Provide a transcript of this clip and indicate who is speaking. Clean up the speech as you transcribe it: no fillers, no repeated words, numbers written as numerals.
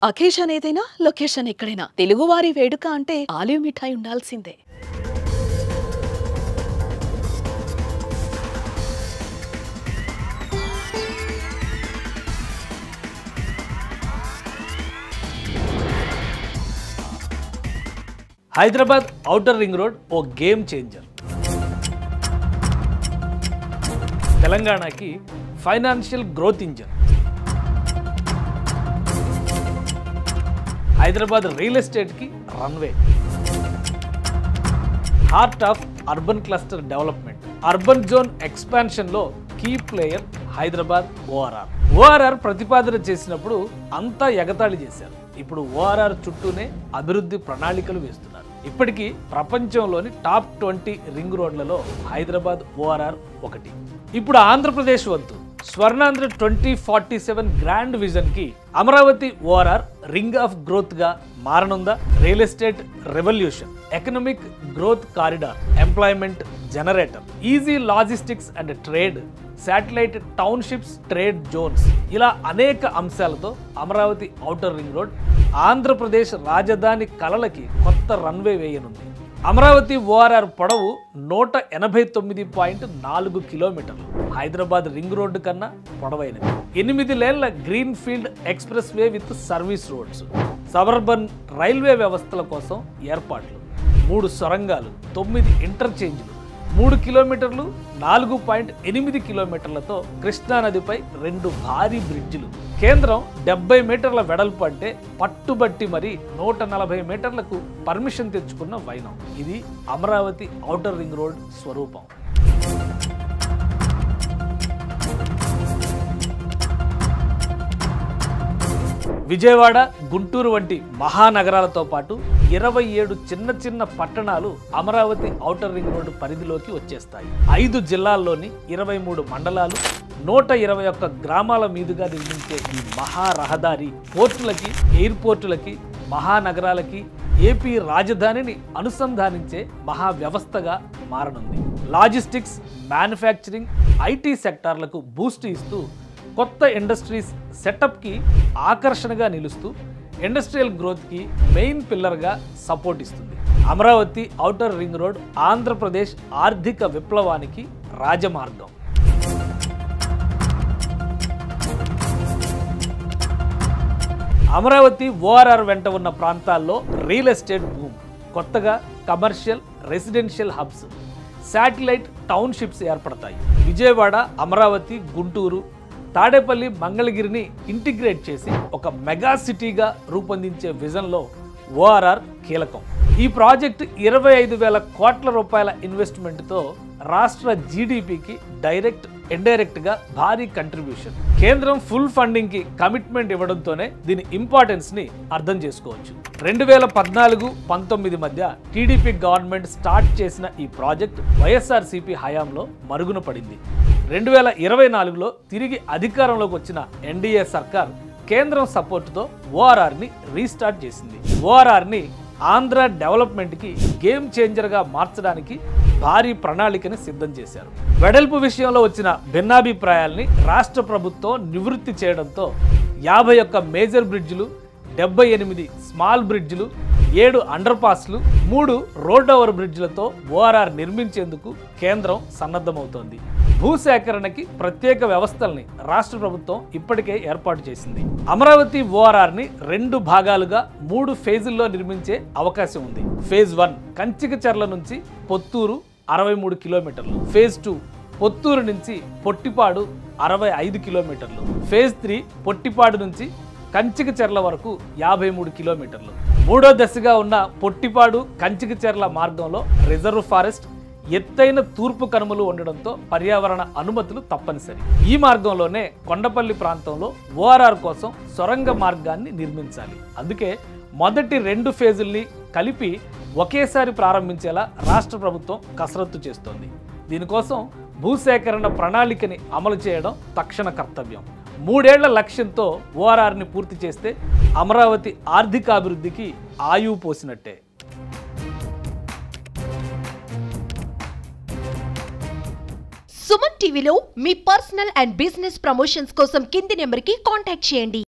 Speaker 1: Occasion ఏదైనా location ఎక్కడైనా తెలుగువారి వేడుక అంటే ఆలివ్ మిఠాయి ఉండాల్సిందే.
Speaker 2: హైదరాబాద్ ఔటర్ రింగ్ రోడ్ ఓ గేమ్ చేంజర్. తెలంగాణకి financial growth engine. Hyderabad real ఎస్టేట్కి runway. Heart of urban cluster development. Urban zone ఎక్స్పాన్షన్లో key player Hyderabad ORR. ORR ప్రతిపాదన చేసినప్పుడు అంతా ఎగతాళి చేశారు. ఇప్పుడు ఓఆర్ఆర్ చుట్టూనే అభివృద్ధి ప్రణాళికలు వేస్తున్నారు. ఇప్పటికీ ప్రపంచంలోని టాప్ 20 రింగ్ రోడ్లలో హైదరాబాద్ ఓఆర్ఆర్ ఒకటి. ఇప్పుడు ఆంధ్రప్రదేశ్ వంతు స్వర్ణాంధ్ర 2047 గ్రాండ్ విజన్ కి Amaravati ORR ring of growth గా మారనుందా? Real estate revolution, economic growth corridor, employment generator, easy logistics and trade, satellite townships, trade Jones, ఇలా అనేక అంశాలతో Amaravati outer ring road Andhra Pradesh రాజధాని కలలకి కొత్త రన్వే వేయనుంది. అమరావతి ఓఆర్ఆర్ పొడవు 189.4 కిలోమీటర్లు. హైదరాబాద్ రింగ్ రోడ్డు కన్నా పొడవైనది. 8 లేన్ల green field express way with service roads, suburban railway వ్యవస్థల కోసం ఏర్పాట్లు, 3 సొరంగాలు, 9 ఇంటర్చేంజ్లు, 3 కిలోమీటర్లు, 4.8 కిలోమీటర్లతో కృష్ణానదిపై 2 భారీ బ్రిడ్జిలు. కేంద్రం 70 మీటర్ల వెడల్పు అంటే పట్టుబట్టి మరి 140 మీటర్లకు పర్మిషన్ తెచ్చుకున్న వైనం. ఇది అమరావతి ఔటర్ రింగ్ రోడ్ స్వరూపం. విజయవాడ, గుంటూరు వంటి మహానగరాలతో పాటు 27 చిన్న చిన్న పట్టణాలు అమరావతి ఔటర్ రింగ్ రోడ్డు పరిధిలోకి వచ్చేస్తాయి. 5 జిల్లాల్లోని 23 మండలాలు, 121 గ్రామాల మీదుగా నిర్మించే ఈ మహా రహదారి పోర్టులకి, ఎయిర్పోర్టులకి, మహానగరాలకి, ఏపీ రాజధానిని అనుసంధానించే మహా వ్యవస్థగా మారనుంది. లాజిస్టిక్స్, మ్యానుఫ్యాక్చరింగ్, ఐటీ సెక్టార్లకు బూస్ట్ ఇస్తూ కొత్త ఇండస్ట్రీస్ సెటప్కి ఆకర్షణగా నిలుస్తూ ఇండస్ట్రియల్ గ్రోత్కి మెయిన్ పిల్లర్గా సపోర్ట్ ఇస్తుంది. Amaravati outer ring road Andhra Pradesh ఆర్థిక విప్లవానికి రాజమార్గం. అమరావతి ఓఆర్ఆర్ వెంట ఉన్న ప్రాంతాల్లో రియల్ ఎస్టేట్ బూమ్, కొత్తగా commercial, residential hubs, satellite townships ఏర్పడతాయి. విజయవాడ, అమరావతి, గుంటూరు, తాడేపల్లి, మంగళగిరిని ఇంటిగ్రేట్ చేసి ఒక మెగా సిటీగా రూపొందించే విజన్లో ఓఆర్ఆర్ కీలకం. ఈ ప్రాజెక్టు 25,000 కోట్ల రూపాయల ఇన్వెస్ట్మెంట్తో రాష్ట్ర జీడిపికి డైరెక్ట్, ఇండైరెక్ట్గా భారీ కంట్రిబ్యూషన్. కేంద్రం ఫుల్ ఫండింగ్కి కమిట్మెంట్ ఇవ్వడంతోనే దీని ఇంపార్టెన్స్ని అర్థం చేసుకోవచ్చు. 2014-19 మధ్య టీడీపీ గవర్నమెంట్ స్టార్ట్ చేసిన ఈ ప్రాజెక్ట్ వైఎస్ఆర్సీపీ హయాంలో మరుగున పడింది. 2024లో తిరిగి అధికారంలోకి వచ్చిన ఎన్డీఏ సర్కార్ కేంద్రం సపోర్టుతో ఓఆర్ఆర్ని రీస్టార్ట్ చేసింది. ఓఆర్ఆర్ని ఆంధ్ర డెవలప్మెంట్కి గేమ్ చేంజర్గా మార్చడానికి భారీ ప్రణాళికని సిద్ధం చేశారు. వెడల్పు విషయంలో వచ్చిన భిన్నాభిప్రాయాల్ని రాష్ట్ర ప్రభుత్వం నివృత్తి చేయడంతో 51 మేజర్ బ్రిడ్జిలు, 78 స్మాల్ బ్రిడ్జిలు, 7 అండర్ పాస్లు, 3 రోడ్ ఓవర్ బ్రిడ్జిలతో ఓఆర్ఆర్ నిర్మించేందుకు కేంద్రం సన్నద్ధమవుతోంది. భూసేకరణకి ప్రత్యేక వ్యవస్థల్ని రాష్ట్ర ప్రభుత్వం ఇప్పటికే ఏర్పాటు చేసింది. అమరావతి ఓఆర్ఆర్ని 2 భాగాలుగా 3 ఫేజుల్లో నిర్మించే అవకాశం ఉంది. ఫేజ్ 1 కంచికచర్ల నుంచి పొత్తూరు 63 కిలోమీటర్లు, ఫేజ్ 2 పొత్తూరు నుంచి పొట్టిపాడు 65 కిలోమీటర్లు, ఫేజ్ 3 పొట్టిపాడు నుంచి కంచికచర్ల వరకు 53 కిలోమీటర్లు. 3వ దశగా ఉన్న పొట్టిపాడు కంచికచర్ల మార్గంలో రిజర్వ్ ఫారెస్ట్, ఎత్తైన తూర్పు కనుమలు ఉండడంతో పర్యావరణ అనుమతులు తప్పనిసరి. ఈ మార్గంలోనే కొండపల్లి ప్రాంతంలో ఓఆర్ఆర్ కోసం సొరంగ మార్గాన్ని నిర్మించాలి. అందుకే మొదటి 2 ఫేజుల్ని కలిపి ఒకేసారి ప్రారంభించేలా రాష్ట్ర ప్రభుత్వం కసరత్తు చేస్తోంది. దీనికోసం భూసేకరణ ప్రణాళికని అమలు చేయడం తక్షణ కర్తవ్యం. 3 ఏళ్ల లక్ష్యంతో ఓఆర్ఆర్ని పూర్తి చేస్తే అమరావతి ఆర్థికాభివృద్ధికి ఆయువు పోసినట్టే.
Speaker 3: సుమన్ టీవీలో మీ పర్సనల్ అండ్ బిజినెస్ ప్రమోషన్స్ కోసం కింది నెంబర్కి కాంటాక్ట్ చేయండి.